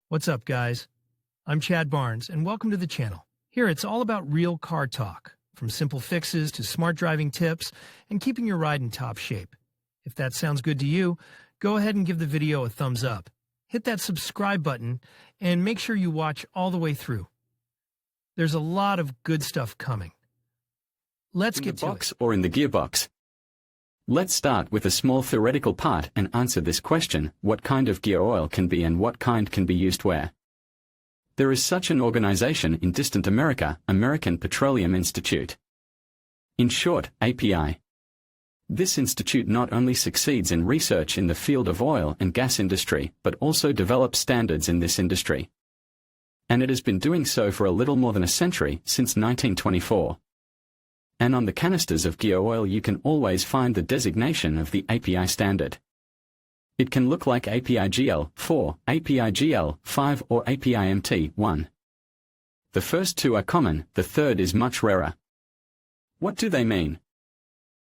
What's up, guys? I'm Chad Barnes, and welcome to the channel. Here, it's all about real car talk, from simple fixes to smart driving tips and keeping your ride in top shape. If that sounds good to you, go ahead and give the video a thumbs up. Hit that subscribe button, and make sure you watch all the way through. There's a lot of good stuff coming. Let's get to it. In the box or in the gearbox? Let's start with a small theoretical part and answer this question: what kind of gear oil can be and what kind can be used where? There is such an organization in distant America, American Petroleum Institute. In short, API. This institute not only succeeds in research in the field of oil and gas industry, but also develops standards in this industry. And it has been doing so for a little more than a century, since 1924. And on the canisters of gear oil you can always find the designation of the API standard. It can look like API GL4, API GL5 or API MT1. The first two are common, the third is much rarer. What do they mean?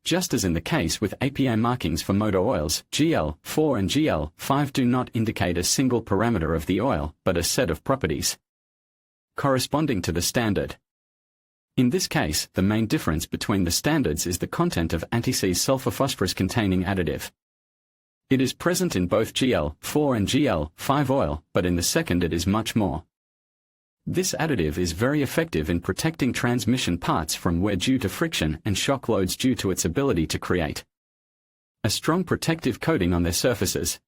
Just as in the case with API markings for motor oils, GL4 and GL5 do not indicate a single parameter of the oil, but a set of properties corresponding to the standard. In this case, the main difference between the standards is the content of anti-seize sulfur phosphorus containing additive. It is present in both GL4 and GL5 oil, but in the second it is much more. This additive is very effective in protecting transmission parts from wear due to friction and shock loads due to its ability to create a strong protective coating on their surfaces.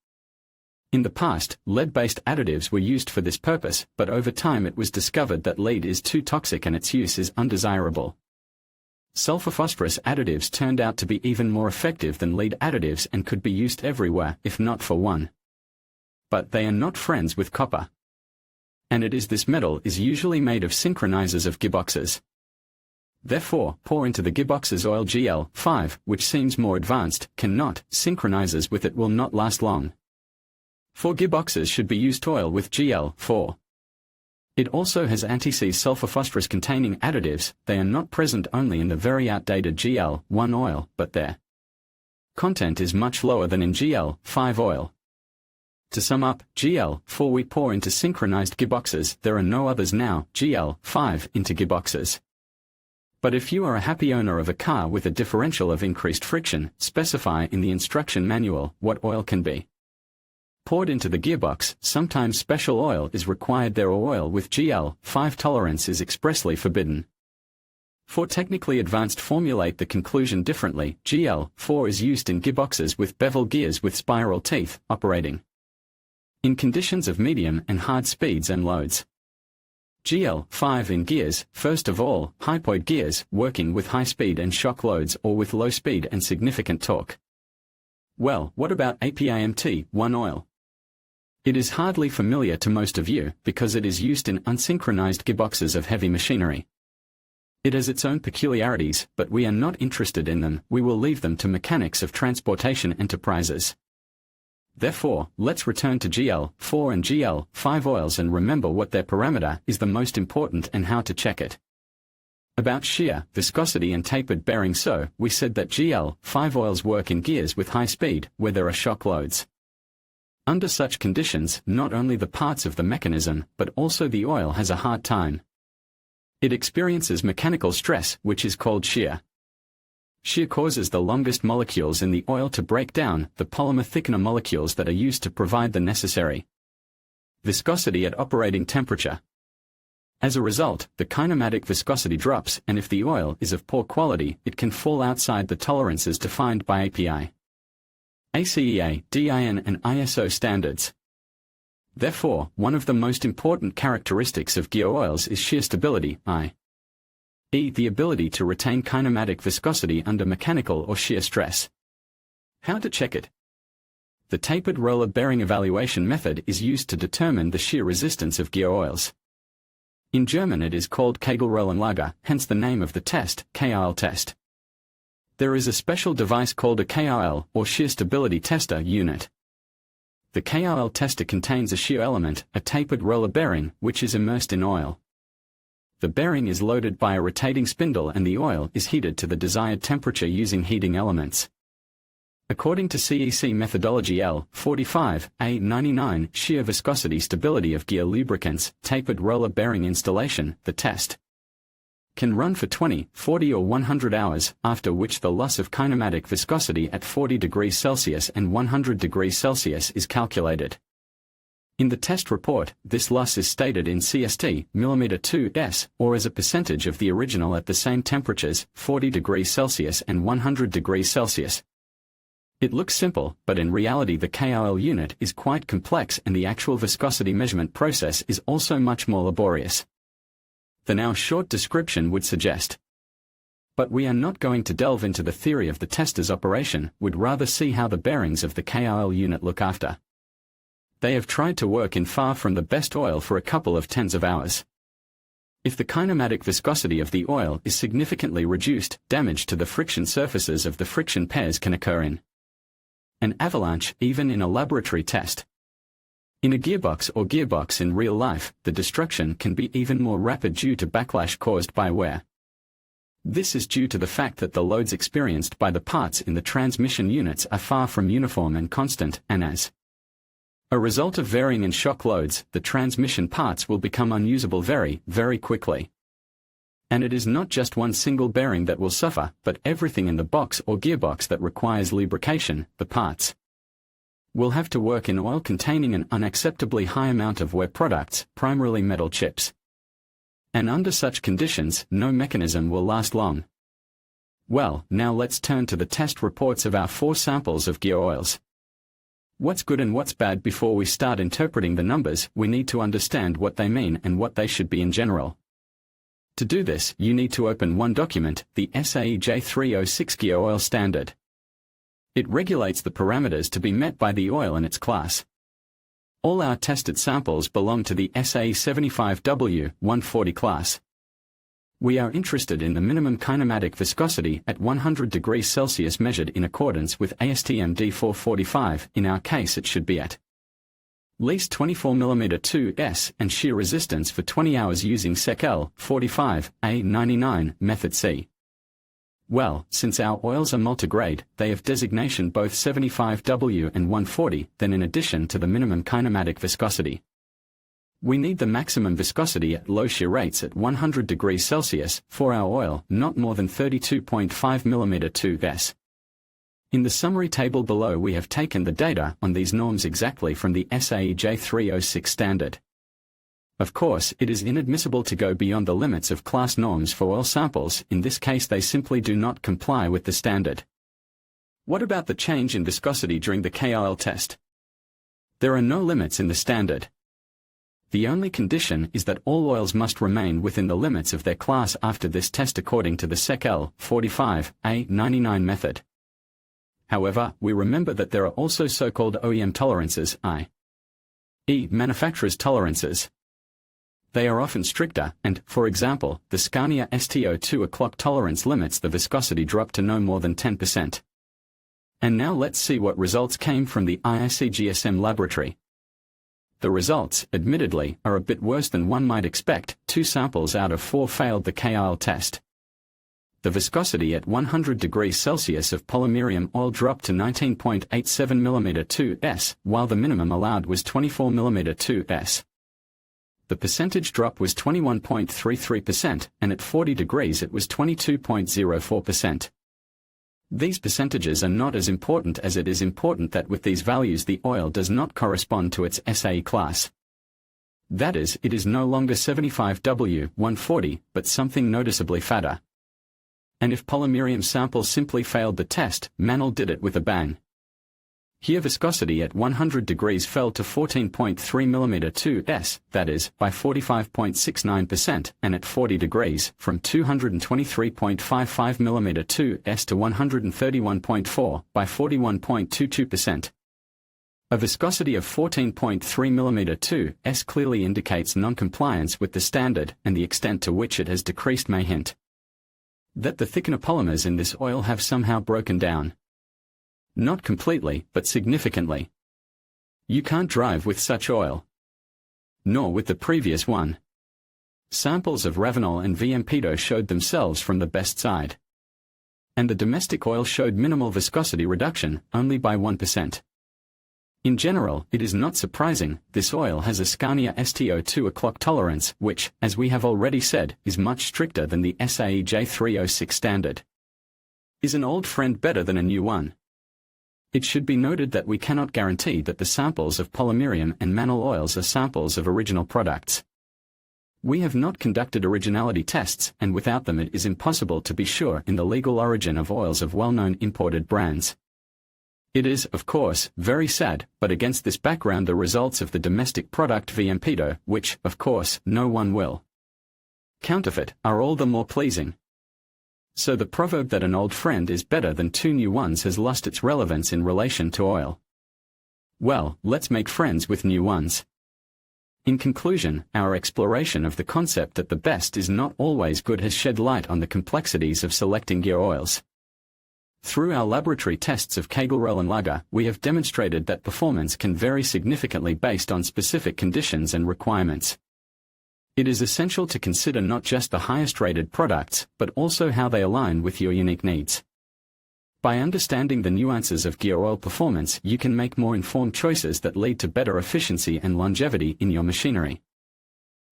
In the past, lead-based additives were used for this purpose, but over time it was discovered that lead is too toxic and its use is undesirable. Sulfur phosphorus additives turned out to be even more effective than lead additives and could be used everywhere, if not for one. But they are not friends with copper. And it is this metal is usually made of synchronizers of gearboxes. Therefore, pour into the gearboxes oil GL5, which seems more advanced, cannot, synchronizers with it will not last long. For gearboxes should be used oil with GL4. It also has anti-seize sulfur phosphorus containing additives. They are not present only in the very outdated GL1 oil, but their content is much lower than in GL5 oil. To sum up, GL4 we pour into synchronized gearboxes. There are no others now, GL5 into gearboxes. But if you are a happy owner of a car with a differential of increased friction, specify in the instruction manual what oil can be poured into the gearbox. Sometimes special oil is required there or oil with GL5 tolerance is expressly forbidden. For technically advanced formulate the conclusion differently. GL4 is used in gearboxes with bevel gears with spiral teeth, operating in conditions of medium and hard speeds and loads. GL5 in gears, first of all, hypoid gears, working with high speed and shock loads or with low speed and significant torque. Well, what about API MT1 oil? It is hardly familiar to most of you, because it is used in unsynchronized gearboxes of heavy machinery. It has its own peculiarities, but we are not interested in them. We will leave them to mechanics of transportation enterprises. Therefore, let's return to GL4 and GL5 oils and remember what their parameter is the most important and how to check it. About shear, viscosity and tapered bearing. So, we said that GL5 oils work in gears with high speed, where there are shock loads. Under such conditions, not only the parts of the mechanism, but also the oil has a hard time. It experiences mechanical stress, which is called shear. Shear causes the longest molecules in the oil to break down, the polymer thickener molecules that are used to provide the necessary viscosity at operating temperature. As a result, the kinematic viscosity drops, and if the oil is of poor quality, it can fall outside the tolerances defined by API, ACEA, DIN and ISO standards. Therefore, one of the most important characteristics of gear oils is shear stability, i.e. the ability to retain kinematic viscosity under mechanical or shear stress. How to check it? The tapered roller bearing evaluation method is used to determine the shear resistance of gear oils. In German it is called Kegelrollenlager, hence the name of the test, KRL test. There is a special device called a KRL, or shear stability tester unit. The KRL tester contains a shear element, a tapered roller bearing, which is immersed in oil. The bearing is loaded by a rotating spindle and the oil is heated to the desired temperature using heating elements. According to CEC methodology L45A99 shear viscosity stability of gear lubricants, tapered roller bearing installation, the test can run for 20, 40 or 100 hours, after which the loss of kinematic viscosity at 40 degrees Celsius and 100 degrees Celsius is calculated. In the test report, this loss is stated in CST, mm2s, or as a percentage of the original at the same temperatures, 40 degrees Celsius and 100 degrees Celsius. It looks simple, but in reality the KOL unit is quite complex and the actual viscosity measurement process is also much more laborious. The now short description would suggest. But we are not going to delve into the theory of the tester's operation, would rather see how the bearings of the KOL unit look after. They have tried to work in far from the best oil for a couple of tens of hours. If the kinematic viscosity of the oil is significantly reduced, damage to the friction surfaces of the friction pairs can occur in an avalanche, even in a laboratory test. In a gearbox in real life, the destruction can be even more rapid due to backlash caused by wear. This is due to the fact that the loads experienced by the parts in the transmission units are far from uniform and constant, and as a result of varying in shock loads, the transmission parts will become unusable very, very quickly. And it is not just one single bearing that will suffer, but everything in the box or gearbox that requires lubrication, the parts will have to work in oil containing an unacceptably high amount of wear products, primarily metal chips. And under such conditions, no mechanism will last long. Well, now let's turn to the test reports of our 4 samples of gear oils. What's good and what's bad? Before we start interpreting the numbers, we need to understand what they mean and what they should be in general. To do this, you need to open one document, the SAE J306 Gear Oil Standard. It regulates the parameters to be met by the oil in its class. All our tested samples belong to the SAE 75W140 class. We are interested in the minimum kinematic viscosity at 100 degrees Celsius measured in accordance with ASTM D445. In our case it should be at least 24 mm2s and shear resistance for 20 hours using SEC L45A99 method C. Well, since our oils are multigrade, they have designation both 75W and 140, then in addition to the minimum kinematic viscosity, we need the maximum viscosity at low shear rates at 100 degrees Celsius for our oil, not more than 32.5 mm2s. In the summary table below we have taken the data on these norms exactly from the SAE J306 standard. Of course, it is inadmissible to go beyond the limits of class norms for oil samples. In this case they simply do not comply with the standard. What about the change in viscosity during the KOL test? There are no limits in the standard. The only condition is that all oils must remain within the limits of their class after this test according to the SEC L45A99 method. However, we remember that there are also so-called OEM tolerances, i.e. manufacturer's tolerances. They are often stricter, and, for example, the Scania STO2 o'clock tolerance limits the viscosity drop to no more than 10%. And now let's see what results came from the IICGSM laboratory. The results, admittedly, are a bit worse than one might expect. 2 samples out of 4 failed the KOL test. The viscosity at 100 degrees Celsius of polymerium oil dropped to 19.87 mm2s, while the minimum allowed was 24 mm2s. The percentage drop was 21.33%, and at 40 degrees it was 22.04%. These percentages are not as important as it is important that with these values the oil does not correspond to its SAE class. That is, it is no longer 75W140, but something noticeably fatter. And if polymerium sample simply failed the test, Mantle did it with a bang. Here viscosity at 100 degrees fell to 14.3 mm2s, that is, by 45.69%, and at 40 degrees, from 223.55 mm2s to 131.4, by 41.22%. A viscosity of 14.3 mm2s clearly indicates non-compliance with the standard, and the extent to which it has decreased may hint that the thickener polymers in this oil have somehow broken down. Not completely, but significantly. You can't drive with such oil. Nor with the previous one. Samples of Ravenol and VMPedo showed themselves from the best side. And the domestic oil showed minimal viscosity reduction, only by 1%. In general, it is not surprising, this oil has a Scania STO2 o'clock tolerance, which, as we have already said, is much stricter than the SAE J306 standard. Is an old friend better than a new one? It should be noted that we cannot guarantee that the samples of polymerium and mannol oils are samples of original products. We have not conducted originality tests, and without them it is impossible to be sure in the legal origin of oils of well-known imported brands. It is, of course, very sad, but against this background the results of the domestic product Viampido, which, of course, no one will counterfeit, are all the more pleasing. So the proverb that an old friend is better than two new ones has lost its relevance in relation to oil. Well, let's make friends with new ones. In conclusion, our exploration of the concept that the best is not always good has shed light on the complexities of selecting gear oils. Through our laboratory tests of Kegelrollenlager, we have demonstrated that performance can vary significantly based on specific conditions and requirements. It is essential to consider not just the highest-rated products, but also how they align with your unique needs. By understanding the nuances of gear oil performance, you can make more informed choices that lead to better efficiency and longevity in your machinery.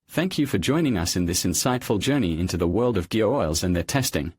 Thank you for joining us in this insightful journey into the world of gear oils and their testing.